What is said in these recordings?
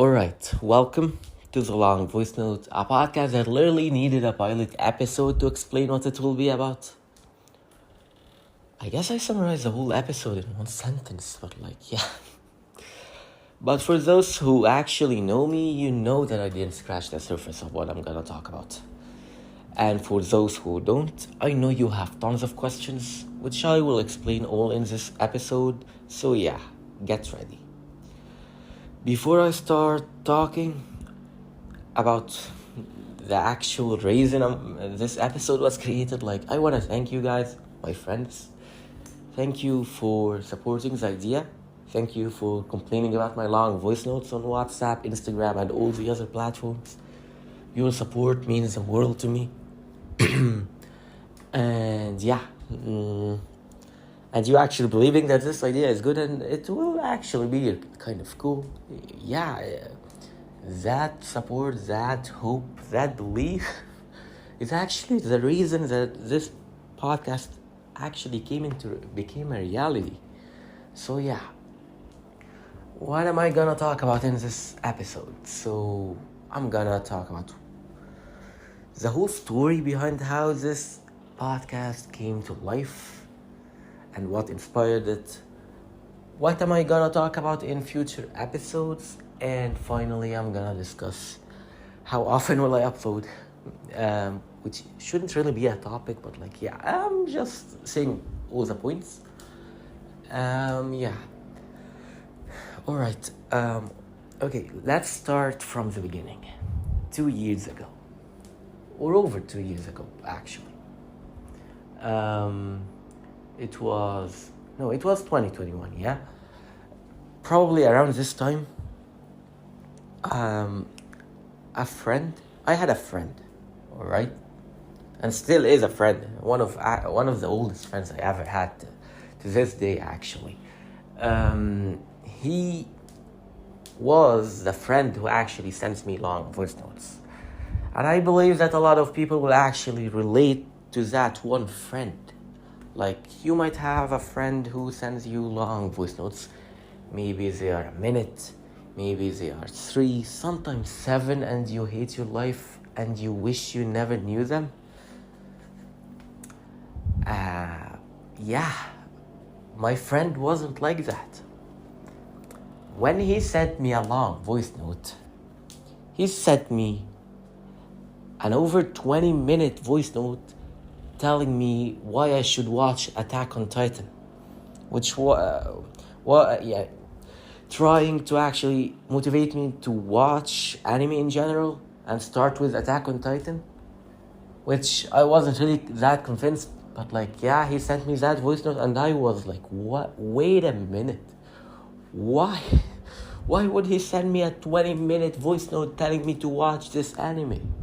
Alright, welcome to The Long Voice Note, a podcast that literally needed a pilot episode to explain what it will be about. I guess I summarized the whole episode in one sentence, but yeah. But for those who actually know me, you know that I didn't scratch the surface of what I'm gonna talk about. And for those who don't, I know you have tons of questions, which I will explain all in this episode, so yeah, get ready. Before I start talking about the actual reason this episode was created, I want to thank you guys, my friends. Thank you for supporting the idea. Thank you for complaining about my long voice notes on WhatsApp, Instagram, and all the other platforms. Your support means the world to me. And yeah, and you actually believing that this idea is good and it will actually be kind of cool. Yeah, that support, that hope, that belief is actually the reason that this podcast actually became a reality. So yeah, what am I gonna talk about in this episode? So I'm gonna talk about the whole story behind how this podcast came to life and what inspired it. What am I gonna talk about in future episodes? And finally, I'm gonna discuss how often will I upload, which shouldn't really be a topic, but yeah, I'm just saying all the points. Yeah. All right. Okay, let's start from the beginning. 2 years ago, or over 2 years ago, actually. It was 2021, yeah? Probably around this time, I had a friend, all right? And still is a friend, one of the oldest friends I ever had to this day, actually. He was the friend who actually sends me long voice notes. And I believe that a lot of people will actually relate to that one friend. You might have a friend who sends you long voice notes. Maybe they are a minute, maybe they are 3, sometimes 7, and you hate your life and you wish you never knew them. Yeah, my friend wasn't like that. When he sent me a long voice note, he sent me an over 20-minute voice note telling me why I should watch Attack on Titan, which trying to actually motivate me to watch anime in general and start with Attack on Titan, which I wasn't really that convinced, but yeah, he sent me that voice note and I was like, what? Wait a minute. Why would he send me a 20-minute voice note telling me to watch this anime?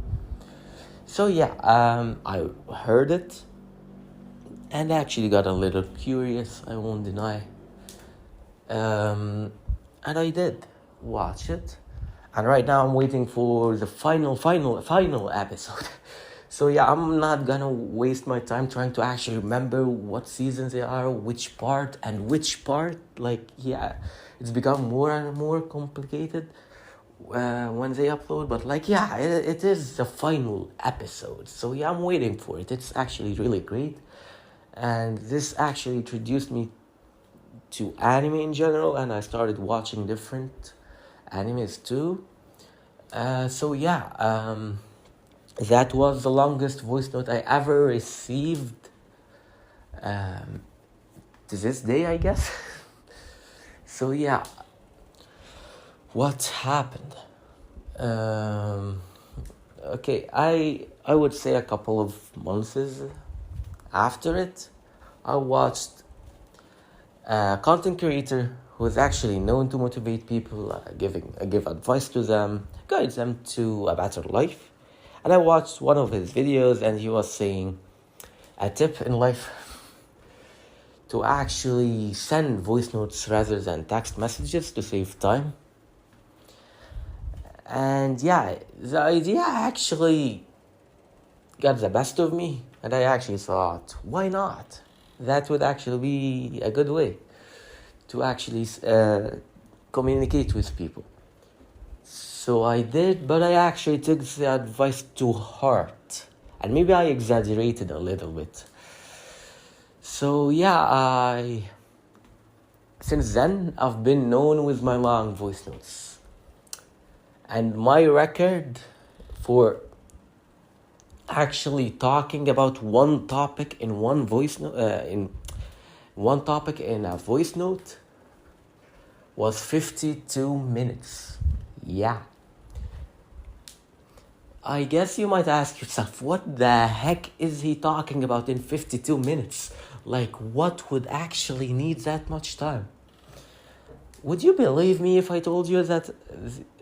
So yeah, I heard it and actually got a little curious, I won't deny. And I did watch it. And right now I'm waiting for the final episode. So yeah, I'm not gonna waste my time trying to actually remember what seasons they are, which part. Yeah, it's become more and more complicated when they upload, but yeah, it is the final episode, so yeah, I'm waiting for it. It's actually really great, and this actually introduced me to anime in general, and I started watching different animes too. So yeah, that was the longest voice note I ever received to this day, I guess. So yeah, what happened? Okay, I would say a couple of months after it, I watched a content creator who is actually known to motivate people, give advice to them, guide them to a better life. And I watched one of his videos, and he was saying a tip in life to actually send voice notes rather than text messages to save time. And yeah, the idea actually got the best of me, and I actually thought, why not? That would actually be a good way to actually communicate with people. So I did, but I actually took the advice to heart. And maybe I exaggerated a little bit. So yeah, since then I've been known with my long voice notes. And my record for actually talking about one topic in one voice note, in one topic in a voice note, was 52 minutes. Yeah. I guess you might ask yourself, what the heck is he talking about in 52 minutes? Like, what would actually need that much time? Would you believe me if I told you that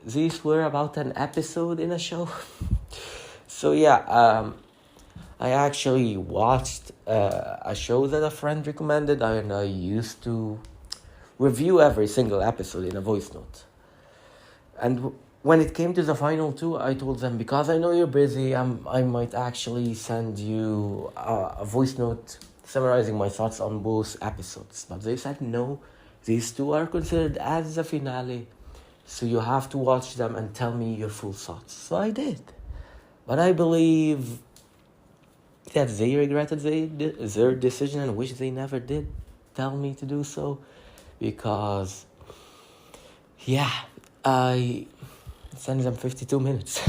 these were about an episode in a show? So yeah, I actually watched a show that a friend recommended, and I used to review every single episode in a voice note. And when it came to the final two, I told them, because I know you're busy, I might actually send you a voice note summarizing my thoughts on both episodes. But they said no, these two are considered as the finale, so you have to watch them and tell me your full thoughts. So I did. But I believe that they regretted their decision and wish they never did tell me to do so. Because, yeah, I sent them 52 minutes.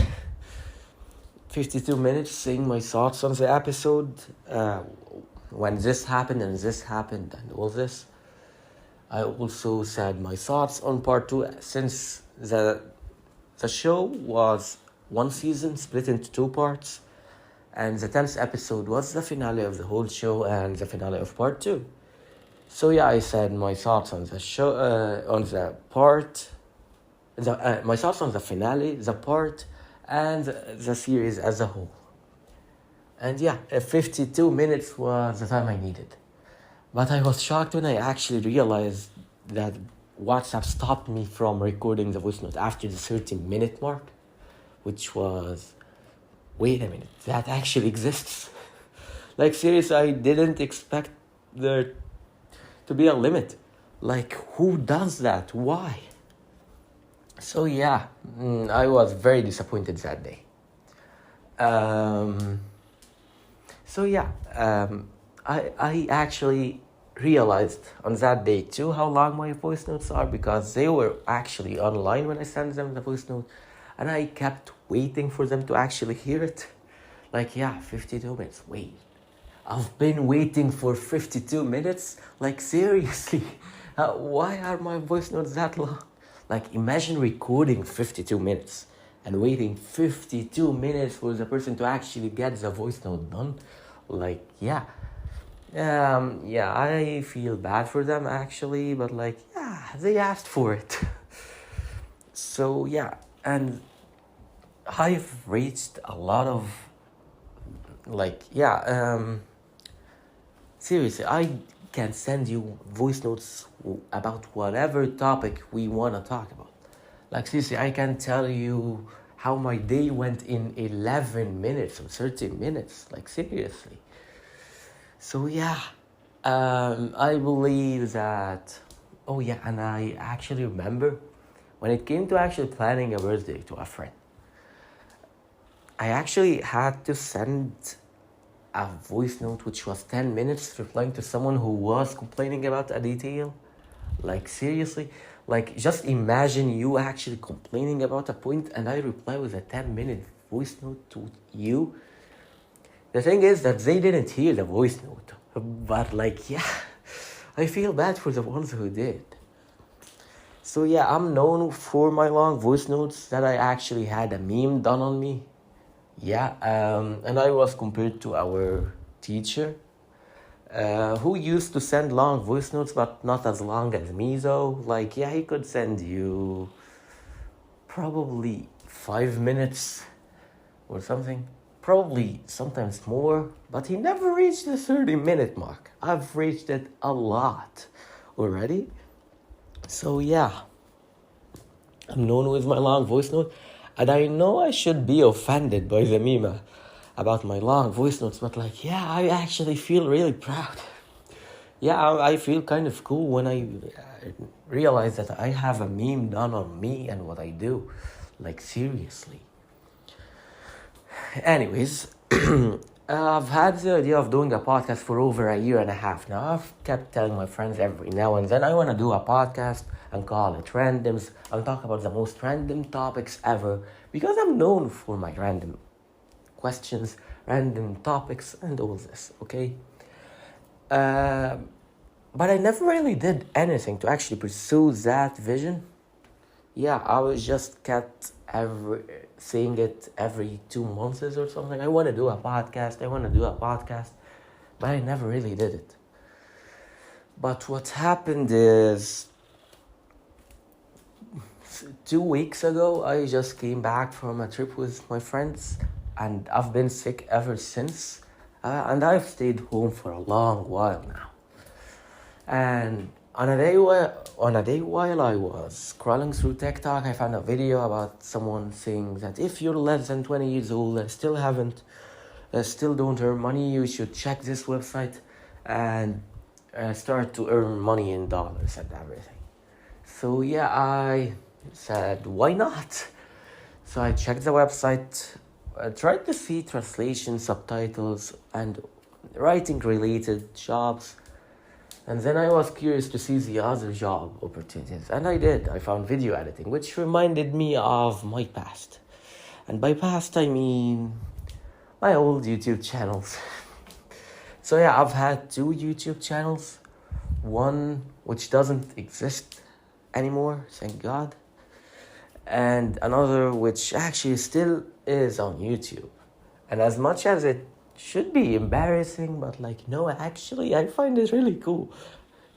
52 minutes saying my thoughts on the episode. When this happened and all this. I also said my thoughts on part 2, since the show was one season split into 2 parts, and the 10th episode was the finale of the whole show and the finale of part 2. So yeah, I said my thoughts on the show, on the part, my thoughts on the finale, the part, and the series as a whole. And yeah, 52 minutes was the time I needed. But I was shocked when I actually realized that WhatsApp stopped me from recording the voice note after the 30-minute mark, which was, wait a minute, that actually exists. Like, seriously, I didn't expect there to be a limit. Like, who does that? Why? So yeah, I was very disappointed that day. So yeah, I actually realized on that day too how long my voice notes are, because they were actually online when I sent them the voice note, and I kept waiting for them to actually hear it. Like, yeah, 52 minutes, wait. I've been waiting for 52 minutes? Like, seriously, why are my voice notes that long? Like, imagine recording 52 minutes and waiting 52 minutes for the person to actually get the voice note done. Like, yeah. Yeah, I feel bad for them actually, but like, yeah, they asked for it. So yeah, and I've reached a lot of, like, yeah, seriously, I can send you voice notes about whatever topic we want to talk about. Like, seriously, I can tell you how my day went in 11 minutes or 30 minutes. Like, seriously. So yeah, I believe that, oh yeah, and I actually remember when it came to actually planning a birthday to a friend, I actually had to send a voice note which was 10 minutes replying to someone who was complaining about a detail. Like, seriously, like, just imagine you actually complaining about a point and I reply with a 10-minute voice note to you. The thing is that they didn't hear the voice note, but like, yeah, I feel bad for the ones who did. So yeah, I'm known for my long voice notes that I actually had a meme done on me. Yeah, and I was compared to our teacher, who used to send long voice notes, but not as long as me though. Like, yeah, he could send you probably 5 minutes or something. Probably sometimes more, but he never reached the 30-minute mark. I've reached it a lot already. So yeah, I'm known with my long voice note, and I know I should be offended by the meme about my long voice notes, but like, yeah, I actually feel really proud. Yeah, I feel kind of cool when I realize that I have a meme done on me and what I do. Like, seriously. Anyways, I've had the idea of doing a podcast for over a year and a half now. I've kept telling my friends every now and then I want to do a podcast and call it Randoms and talk about the most random topics ever, because I'm known for my random questions, random topics, and all this, okay? But I never really did anything to actually pursue that vision. Yeah, I was just kept saying it every 2 months or something. I want to do a podcast, but I never really did it. But what happened is, 2 weeks ago, I just came back from a trip with my friends, and I've been sick ever since, and I've stayed home for a long while now. And on a day while I was scrolling through TikTok, I found a video about someone saying that if you're less than 20 years old and still don't earn money, you should check this website and start to earn money in dollars and everything. So yeah, I said, why not? So I checked the website, tried to see translation, subtitles, and writing related jobs. And then I was curious to see the other job opportunities. And I did. I found video editing, which reminded me of my past. And by past, I mean my old YouTube channels. So yeah, I've had 2 YouTube channels. One which doesn't exist anymore, thank God. And another which actually still is on YouTube. And as much as it should be embarrassing, but no, actually I find it really cool.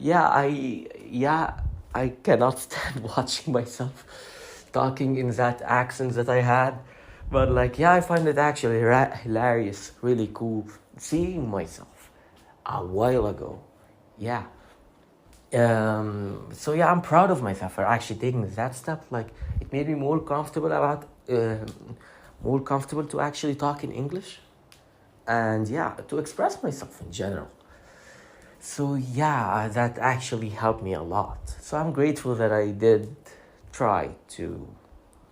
I cannot stand watching myself talking in that accent that I had, but I find it actually hilarious, really cool seeing myself a while ago. So I'm proud of myself for actually taking that step. It made me more comfortable to actually talk in English, and to express myself in general. So that actually helped me a lot. So I'm grateful that I did try to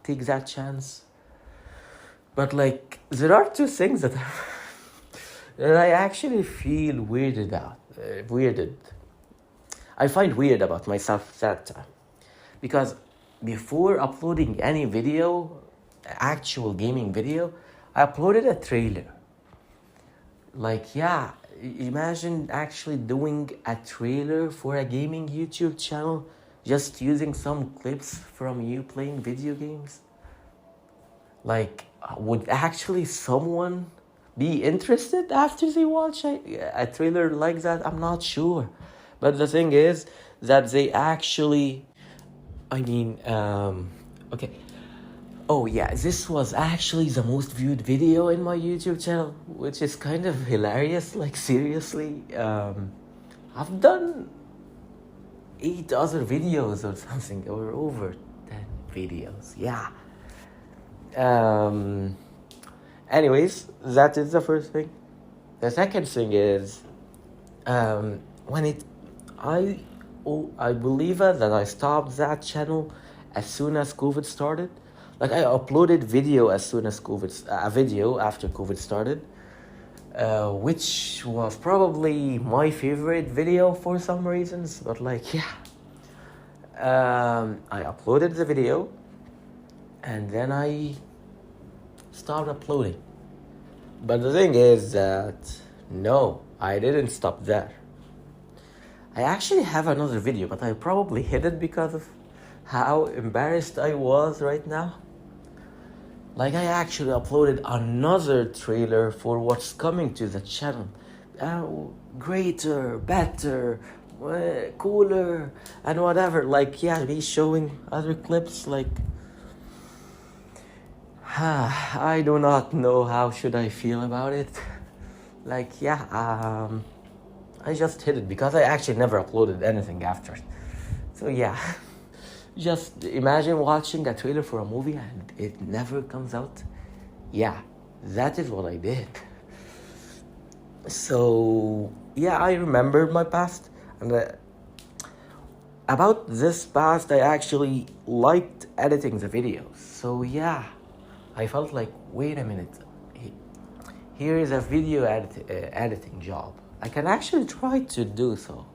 take that chance. But there are 2 things that I actually feel weirded. I find weird about myself that time. Because before uploading any video, actual gaming video, I uploaded a trailer. Imagine actually doing a trailer for a gaming YouTube channel, just using some clips from you playing video games. Would actually someone be interested after they watch a trailer like that? I'm not sure. But the thing is that they actually, okay. Oh yeah, this was actually the most viewed video in my YouTube channel, which is kind of hilarious. Seriously, I've done 8 other videos or something, or over 10 videos. Anyways, that is the first thing. The second thing is, I believe that I stopped that channel as soon as COVID started. I uploaded video as soon as after COVID started, which was probably my favorite video for some reasons. But I uploaded the video, and then I stopped uploading. But the thing is that no, I didn't stop there. I actually have another video, but I probably hid it because of how embarrassed I was right now. I actually uploaded another trailer for what's coming to the channel. Greater, better, cooler, and whatever. Me showing other clips. I do not know how should I feel about it. I just hid it because I actually never uploaded anything after it. So just imagine watching a trailer for a movie and it never comes out. That is what I did. So I remembered my past, and about this past, I actually liked editing the videos. So yeah, I felt like, wait a minute, here is a video editing job. I can actually try to do so.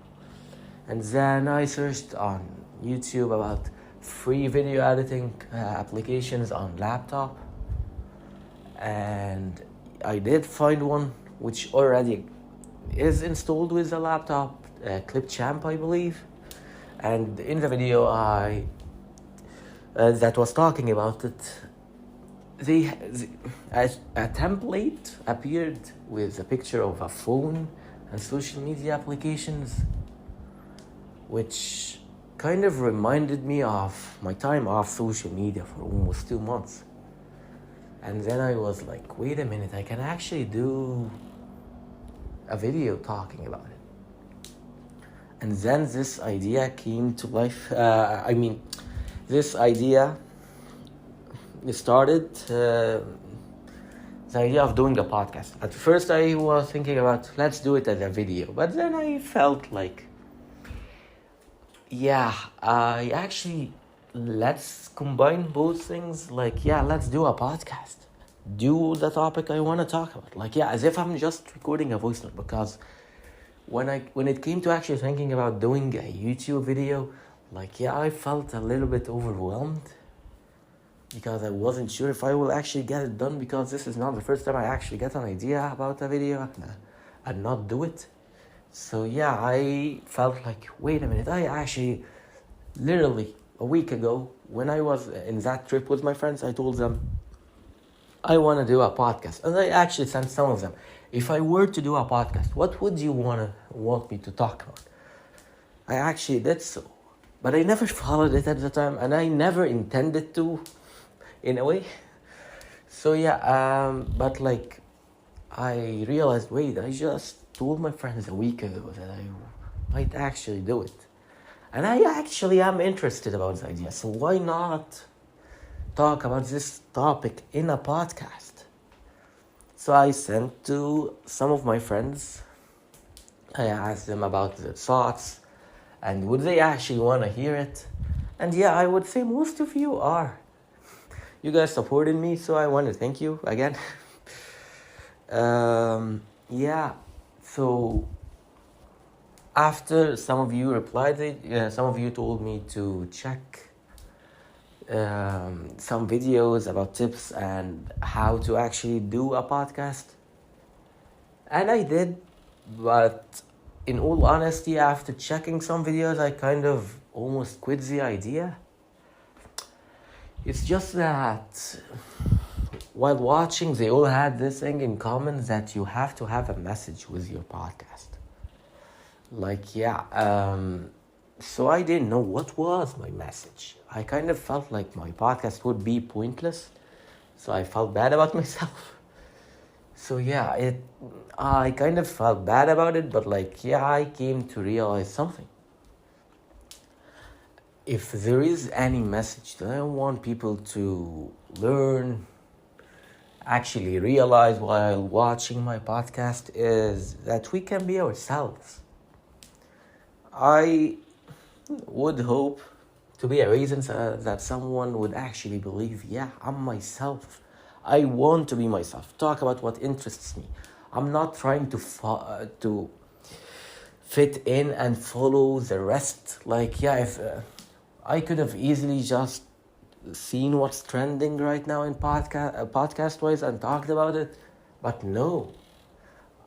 And then I searched on YouTube about free video editing applications on laptop, and I did find one which already is installed with the laptop, Clipchamp, I believe. And in the video I that was talking about it, a template appeared with a picture of a phone and social media applications, which kind of reminded me of my time off social media for almost 2 months. And then I was like, wait a minute, I can actually do a video talking about it. And then this idea came to life. This idea started, the idea of doing a podcast. At first I was thinking about, let's do it as a video. But then I felt like, let's combine both things. Let's do a podcast. Do the topic I want to talk about. As if I'm just recording a voice note. Because when it came to actually thinking about doing a YouTube video, I felt a little bit overwhelmed. Because I wasn't sure if I will actually get it done. Because this is not the first time I actually get an idea about a video and not do it. So I felt like, wait a minute, I actually, literally a week ago, when I was in that trip with my friends, I told them, I want to do a podcast. And I actually sent some of them, if I were to do a podcast, what would you want me to talk about? I actually did so. But I never followed it at the time, and I never intended to, in a way. So I realized, wait, I just told my friends a week ago that I might actually do it. And I actually am interested about this idea. So why not talk about this topic in a podcast? So I sent to some of my friends. I asked them about their thoughts and would they actually want to hear it. And I would say most of you are. You guys supported me, so I want to thank you again. So after some of you replied, some of you told me to check some videos about tips and how to actually do a podcast. And I did, but in all honesty, after checking some videos, I kind of almost quit the idea. It's just that while watching, they all had this thing in common, that you have to have a message with your podcast. So I didn't know what was my message. I kind of felt like my podcast would be pointless. So I felt bad about myself. So I kind of felt bad about it, but I came to realize something. If there is any message that I want people to learn, actually realize while watching my podcast, is that we can be ourselves. I would hope to be a reason that someone would actually believe, I'm myself. I want to be myself. Talk about what interests me. I'm not trying to fit in and follow the rest. If I could have easily just seen what's trending right now in podcast wise and talked about it, but no,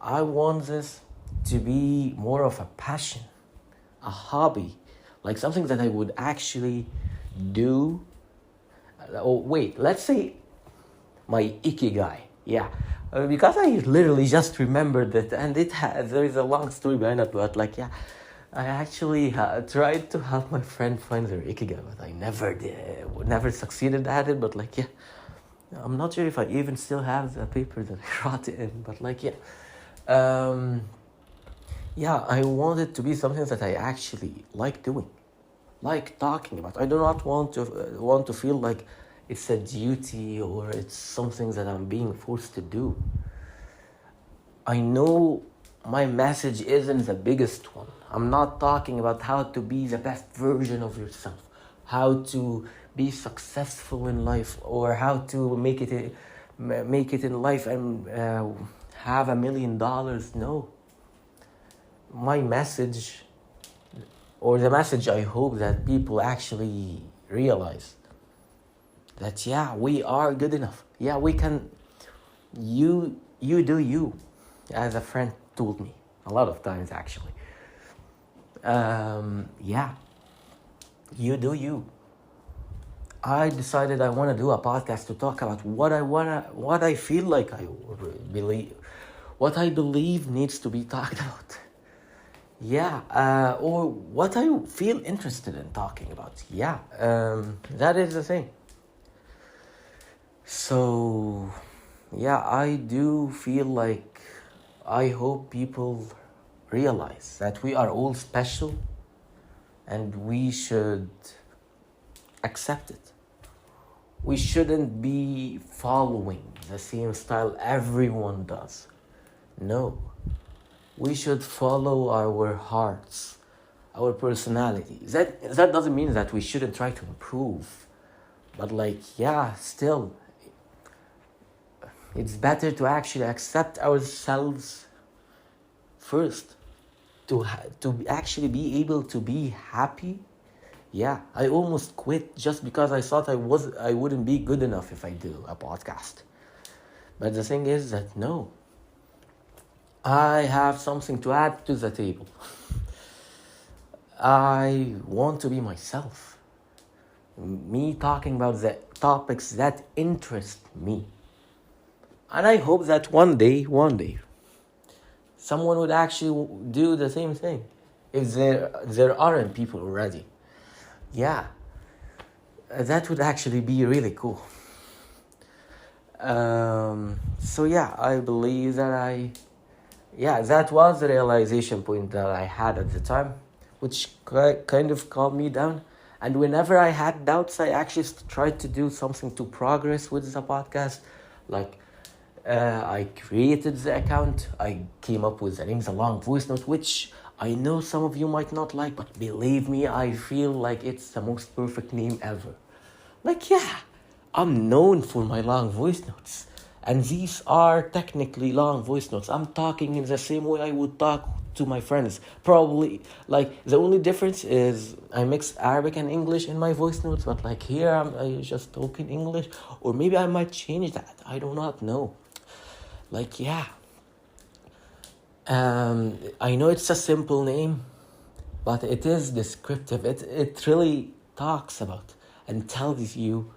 I want this to be more of a passion, a hobby, something that I would actually do. Let's say my ikigai, because I literally just remembered it, and there is a long story behind it, but I actually tried to help my friend find their ikigai, but I never succeeded at it. But I'm not sure if I even still have the paper that I wrote it in. But I want it to be something that I actually like doing, like talking about. I do not want to feel like it's a duty or it's something that I'm being forced to do. I know my message isn't the biggest one. I'm not talking about how to be the best version of yourself, how to be successful in life, or how to make it in life and have $1 million. No. My message, or the message I hope that people actually realize, that yeah, we are good enough. Yeah, we can. You do you, as a friend told me a lot of times actually. Yeah, you do you. I decided I want to do a podcast to talk about what I feel like I believe, what I believe needs to be talked about. Yeah, or what I feel interested in talking about. Yeah, that is the thing. So, yeah, I do feel like I hope people realize that we are all special and we should accept it. We shouldn't be following the same style everyone does. No. We should follow our hearts, our personality. That doesn't mean that we shouldn't try to improve. But yeah, still, it's better to actually accept ourselves first. To actually be able to be happy. Yeah, I almost quit just because I thought I wouldn't be good enough if I do a podcast. But the thing is that no, I have something to add to the table. I want to be myself. Me talking about the topics that interest me. And I hope that one day, someone would actually do the same thing. If there aren't people already. Yeah, that would actually be really cool. So yeah, I believe that that was the realization point that I had at the time, which kind of calmed me down. And whenever I had doubts, I actually tried to do something to progress with the podcast. I created the account, I came up with the name, The Long Voice Note, which I know some of you might not like, but believe me, I feel like it's the most perfect name ever. Yeah, I'm known for my long voice notes. And these are technically long voice notes. I'm talking in the same way I would talk to my friends. Probably, the only difference is I mix Arabic and English in my voice notes, but here I just talking English. Or maybe I might change that. I do not know. Yeah. I know it's a simple name, but it is descriptive. It really talks about and tells you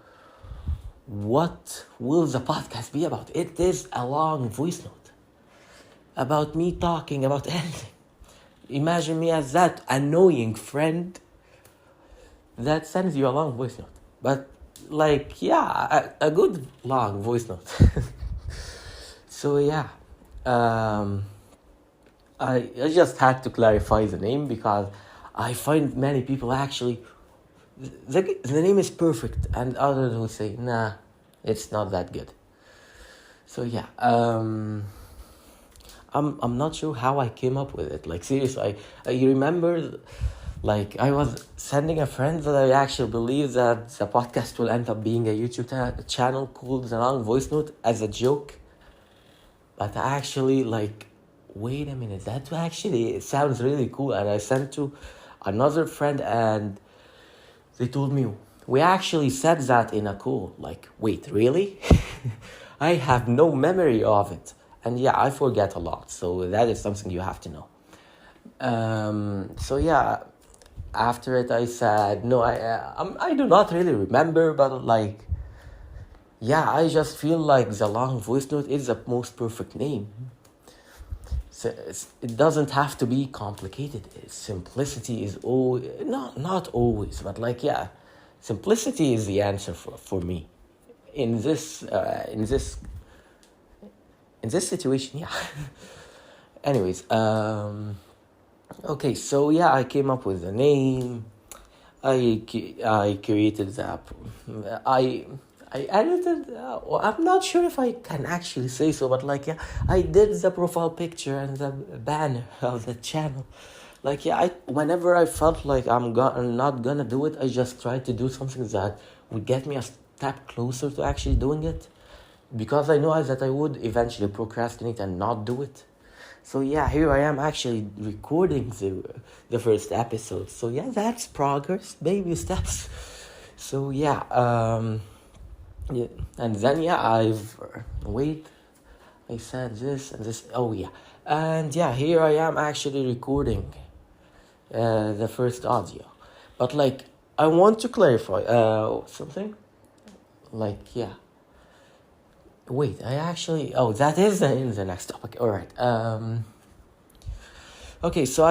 what will the podcast be about. It is a long voice note about me talking about anything. Imagine me as that annoying friend that sends you a long voice note. But a good long voice note. So yeah, I just had to clarify the name because I find many people actually, the name is perfect, and others will say, nah, it's not that good. So yeah, I'm not sure how I came up with it. Seriously, I remember, I was sending a friend that I actually believe that the podcast will end up being a YouTube channel called The Long Voice Note as a joke. But actually, wait a minute, that actually sounds really cool. And I sent to another friend and they told me, we actually said that in a call. Wait, really? I have no memory of it. And yeah, I forget a lot. So that is something you have to know. So yeah, after it I said, no, I do not really remember, but yeah, I just feel like The Long Voice Note is the most perfect name. So it doesn't have to be complicated. Simplicity is not always, but simplicity is the answer for me in this situation. Yeah. Anyways, okay, so yeah, I came up with a name. I created the app. I edited, I'm not sure if I can actually say so, but I did the profile picture and the banner of the channel. Like, yeah, whenever I felt like I'm not gonna do it, I just try to do something that would get me a step closer to actually doing it, because I know that I would eventually procrastinate and not do it. So yeah, here I am actually recording the first episode. So yeah, that's progress, baby steps. So yeah, yeah, and then yeah, I said this and this. Oh yeah, and yeah, here I am actually recording the first audio, but like I want to clarify something. Like yeah, wait, I actually that is in the next topic. All right. Okay, so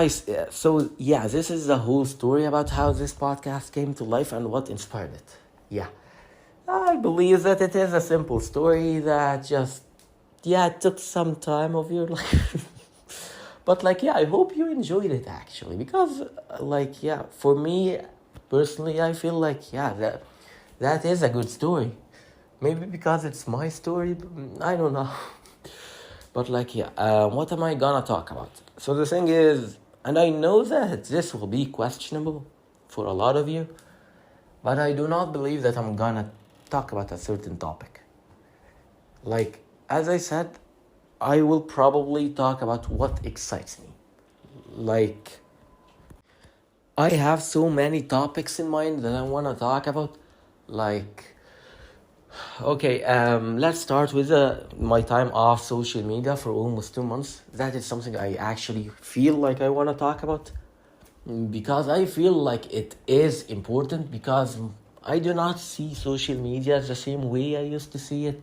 yeah, this is the whole story about how this podcast came to life and what inspired it. Yeah, I believe that it is a simple story that just, yeah, it took some time of your life. But like, yeah, I hope you enjoyed it actually, because like, yeah, for me personally, I feel like, yeah, that is a good story. Maybe because it's my story, I don't know. But like, yeah, what am I gonna talk about? So the thing is, and I know that this will be questionable for a lot of you, but I do not believe that I'm gonna talk about a certain topic. Like, as I said, I will probably talk about what excites me. Like, I have so many topics in mind that I wanna talk about. Like, okay, let's start with my time off social media for almost 2 months. That is something I actually feel like I want to talk about, because I feel like it is important, because I do not see social media the same way I used to see it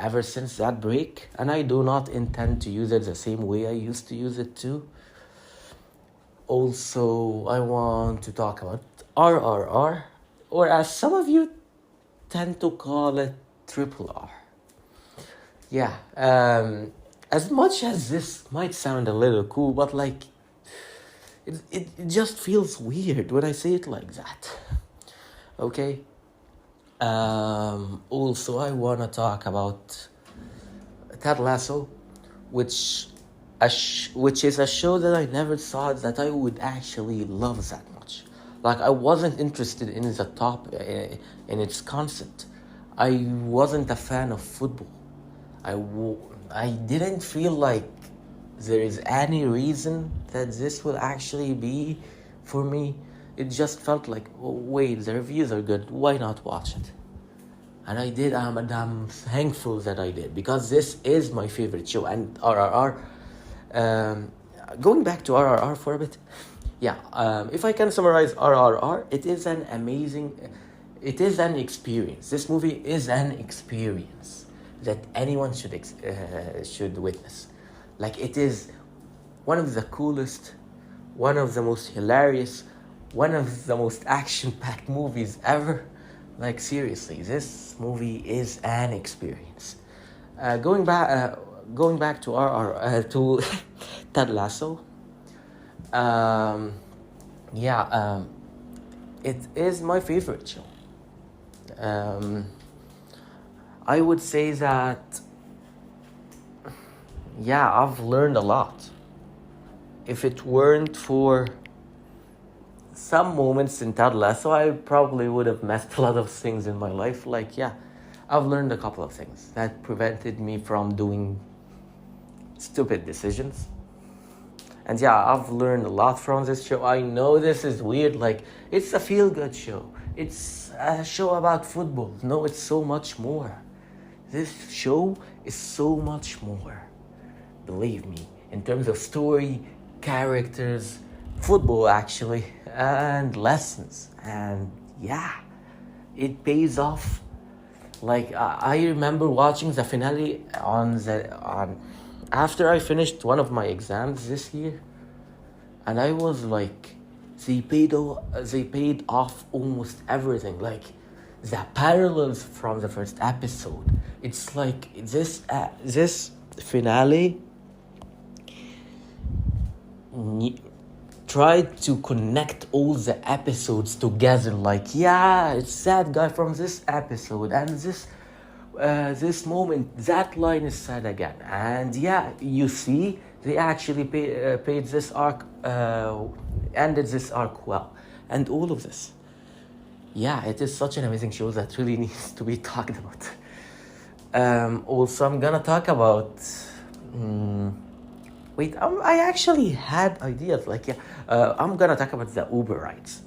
ever since that break, and I do not intend to use it the same way I used to use it too. Also, I want to talk about RRR, or as some of you tend to call it triple R. Yeah, as much as this might sound a little cool, but like, it just feels weird when I say it like that. Okay. Also, I wanna talk about Ted Lasso, which is a show that I never thought that I would actually love that much. Like, I wasn't interested in the in its concept. I wasn't a fan of football. I didn't feel like there is any reason that this will actually be for me. It just felt like, oh, wait, the reviews are good, why not watch it? And I did. I'm thankful that I did, because this is my favorite show. And RRR, going back to RRR for a bit, yeah, if I can summarize RRR, it is an experience. This movie is an experience that anyone should witness. Like, it is one of the coolest, one of the most hilarious, one of the most action-packed movies ever. Like, seriously, this movie is an experience. Going back to to Ted Lasso. It is my favorite show. I would say that, yeah, I've learned a lot. If it weren't for some moments in Ted Lasso, I probably would have messed a lot of things in my life. Like, yeah, I've learned a couple of things that prevented me from doing stupid decisions. And yeah, I've learned a lot from this show. I know this is weird, like, it's a feel-good show. It's a show about football. No, it's so much more. This show is so much more. Believe me, in terms of story, characters, football actually, and lessons. And yeah, it pays off. Like, I remember watching the finale after I finished one of my exams this year, and I was like, they paid off almost everything. Like, the parallels from the first episode. It's like this finale tried to connect all the episodes together. Like, yeah, it's that guy from this episode, and this moment, that line is said again. And yeah, you see they actually paid this arc, ended this arc well, and all of this. Yeah, it is such an amazing show that really needs to be talked about. Also, I'm gonna talk about. Wait, I actually had ideas. I'm gonna talk about the Uber rides,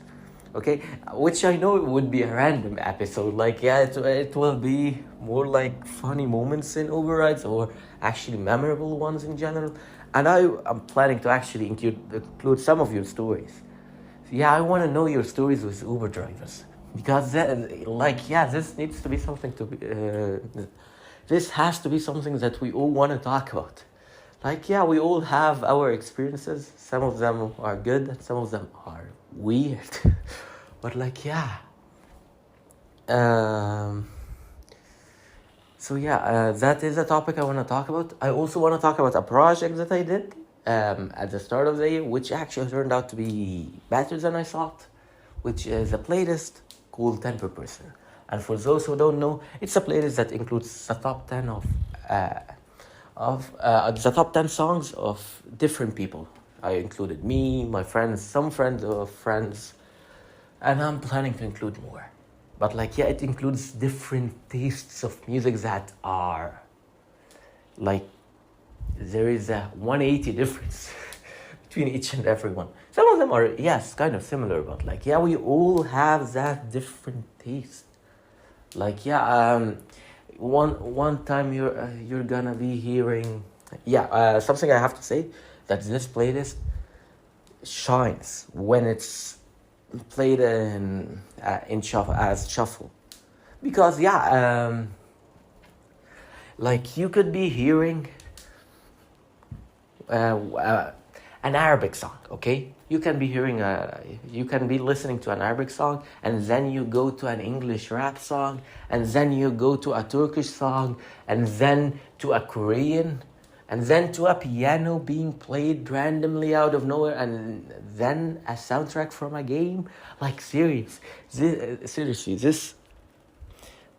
okay? Which I know it would be a random episode. It will be more like funny moments in Uber rides or actually memorable ones in general. And I'm planning to actually include some of your stories. Yeah, I want to know your stories with Uber drivers because this needs to be something to be. This has to be something that we all want to talk about. We all have our experiences. Some of them are good, and some of them are weird. But that is a topic I want to talk about. I also want to talk about a project that I did at the start of the year, which actually turned out to be better than I thought, which is a playlist called 10 per person. And for those who don't know, it's a playlist that includes the top 10 the top 10 songs of different people. I included me, my friends, some friends of friends, and I'm planning to include more. But it includes different tastes of music that are there is a 180 difference between each and every one. Some of them are, yes, kind of similar, but we all have that different taste. One time you're gonna be hearing, something I have to say, that this playlist shines when it's played in shuffle, because you could be hearing an Arabic song, okay? You can be listening to an Arabic song, and then you go to an English rap song, and then you go to a Turkish song, and then to a Korean, and then to a piano being played randomly out of nowhere, and then a soundtrack from a game. Seriously, this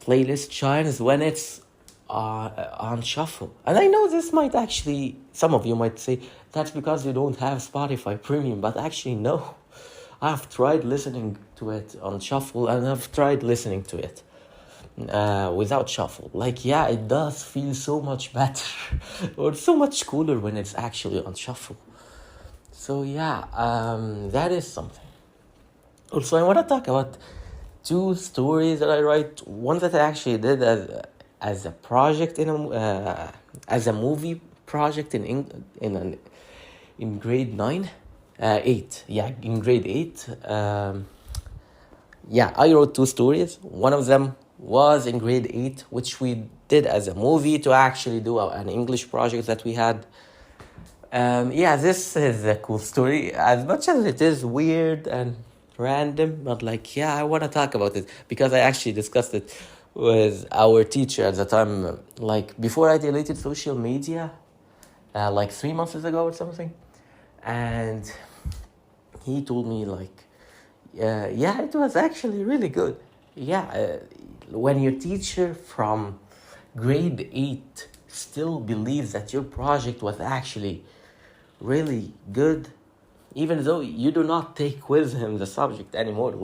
playlist shines when it's on shuffle. And I know this might actually, some of you might say, that's because you don't have Spotify Premium, but actually no. I've tried listening to it on shuffle, and I've tried listening to it without shuffle. It does feel so much better or so much cooler when it's actually on shuffle. So that is something. Also, I want to talk about 2 stories that I write. One that I actually did as a project as a movie project in grade 9, 8. In grade 8. I wrote 2 stories. One of them was in grade 8, which we did as a movie to actually do an English project that we had. This is a cool story, as much as it is weird and random, but I want to talk about it because I actually discussed it with our teacher at the time, before I deleted social media, 3 months ago or something. And he told me it was actually really good. When your teacher from grade 8 still believes that your project was actually really good, even though you do not take with him the subject anymore,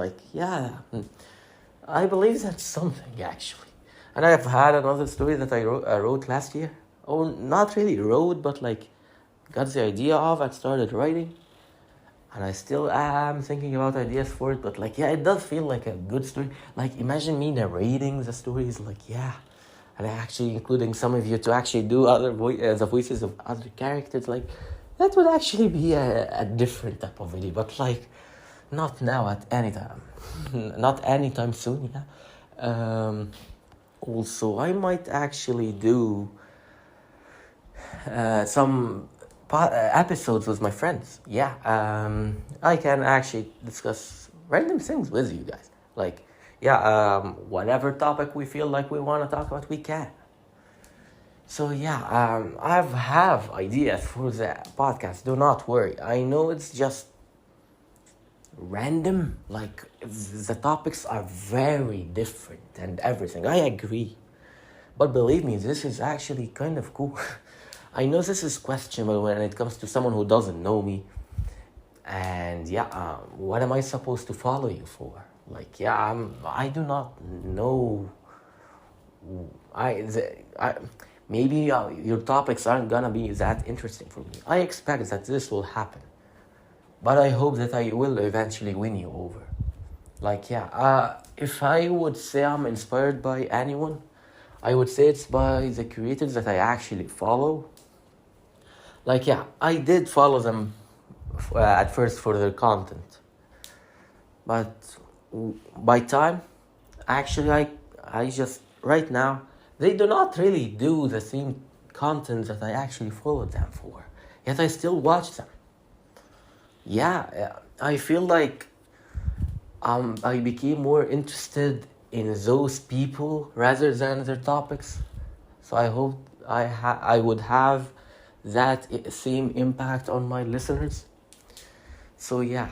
I believe that's something, actually. And I've had another story that I wrote last year. Oh, not really wrote, but got the idea of and started writing. And I still am thinking about ideas for it, but it does feel like a good story. Imagine me narrating the stories, and actually including some of you to actually do other the voices of other characters. That would actually be a different type of video, but not now at any time. Not anytime soon, also, I might actually do some episodes with my friends. I can actually discuss random things with you guys. Whatever topic we feel like we want to talk about, we can. So I have ideas for the podcast. Do not worry. I know it's just random. The topics are very different and everything. I agree. But believe me, this is actually kind of cool. I know this is questionable when it comes to someone who doesn't know me. And yeah, what am I supposed to follow you for? Like, yeah, I do not know. I maybe your topics aren't gonna be that interesting for me. I expect that this will happen, but I hope that I will eventually win you over. Like, yeah, if I would say I'm inspired by anyone, I would say it's by the creators that I actually follow. Like, yeah, I did follow them at first for their content, but by time, actually, I just right now they do not really do the same content that I actually followed them for. Yet I still watch them. Yeah, I feel like I became more interested in those people rather than their topics. So I hope I would have that same impact on my listeners. So yeah,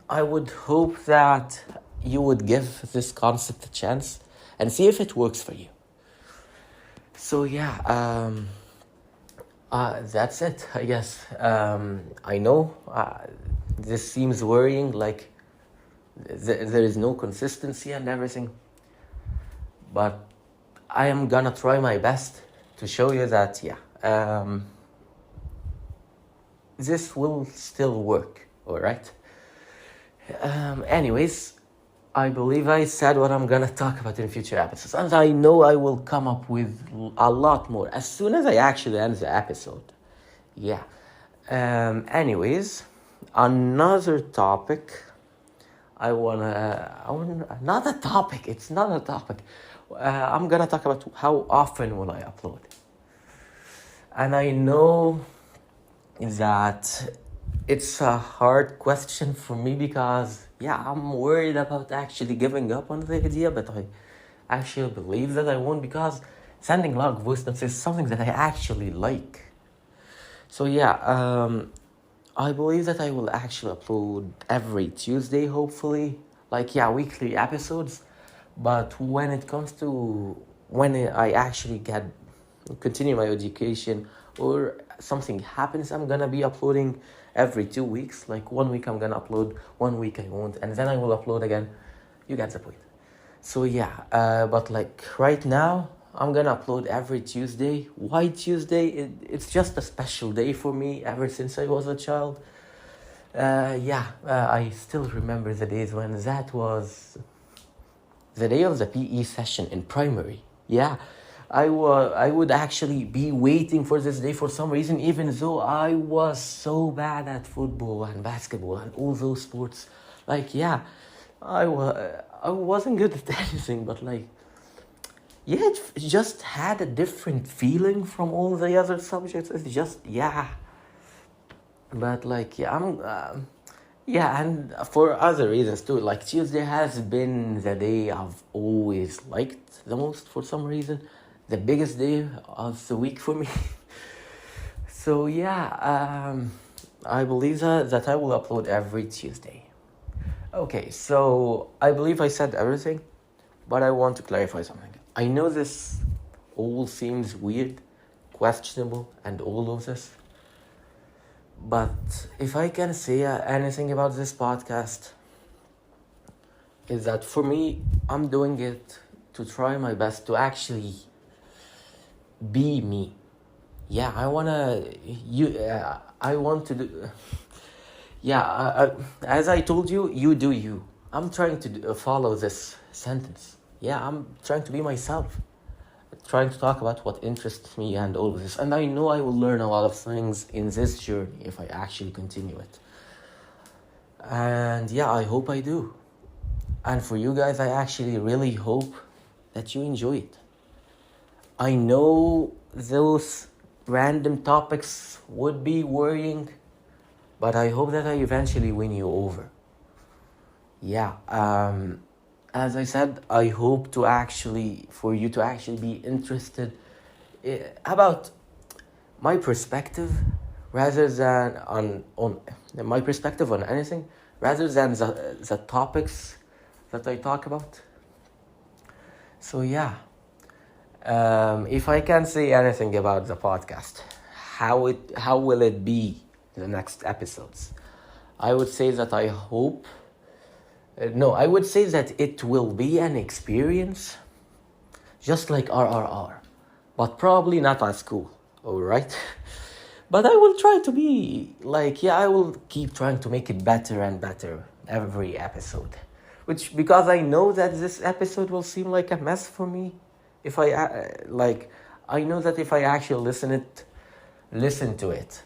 I would hope that you would give this concept a chance and see if it works for you. So yeah, that's it, I guess. I know this seems worrying, like there is no consistency and everything, but I am gonna try my best to show you that, yeah, this will still work, alright? Anyways, I believe I said what I'm gonna talk about in future episodes, and I know I will come up with a lot more as soon as I actually end the episode. Yeah. Anyways, another topic. Not a topic. It's not a topic. I'm gonna talk about how often will I upload, and I know that it's a hard question for me because, yeah, I'm worried about actually giving up on the idea, but I actually believe that I won't, because sending log voice notes is something that I actually like. So yeah, I believe that I will actually upload every Tuesday, hopefully. Like, yeah, weekly episodes. But when it comes to when I actually continue my education or something happens, I'm gonna be uploading every 2 weeks. Like, 1 week I'm gonna upload, 1 week I won't, and then I will upload again. You get the point. So yeah, but like right now, I'm gonna upload every Tuesday. Why Tuesday? It's just a special day for me ever since I was a child. I still remember the days when that was the day of the PE session in primary. Yeah, I would actually be waiting for this day for some reason, even though I was so bad at football and basketball and all those sports. Like, yeah, I wasn't good at anything, but like, yeah, it just had a different feeling from all the other subjects. It's just, yeah. But like, yeah, yeah, and for other reasons too. Like, Tuesday has been the day I've always liked the most for some reason. The biggest day of the week for me. So yeah, I believe that I will upload every Tuesday. Okay, so I believe I said everything, but I want to clarify something. I know this all seems weird, questionable, and all of this. But if I can say anything about this podcast, is that for me, I'm doing it to try my best to actually be me. Yeah, I want to do... Yeah, as I told you, you do you. I'm trying to follow this sentence. Yeah, I'm trying to be myself. Trying to talk about what interests me and all of this. And I know I will learn a lot of things in this journey if I actually continue it. And yeah, I hope I do. And for you guys, I actually really hope that you enjoy it. I know those random topics would be worrying, but I hope that I eventually win you over. Yeah, as I said, I hope for you to actually be interested about my perspective rather than on my perspective on anything, rather than the topics that I talk about. So yeah, If I can say anything about the podcast, how will it be the next episodes? I would say that I hope. No, I would say that it will be an experience, just like RRR, but probably not as cool. All right. But I will try to be like, yeah, I will keep trying to make it better and better every episode. Which, because I know that this episode will seem like a mess for me, if I know that if I actually listen to it,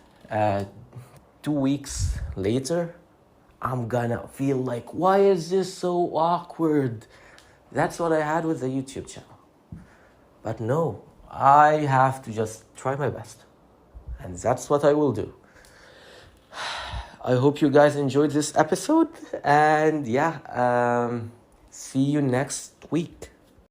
2 weeks later, I'm gonna feel like, why is this so awkward? That's what I had with the YouTube channel. But no, I have to just try my best. And that's what I will do. I hope you guys enjoyed this episode. And yeah, see you next week.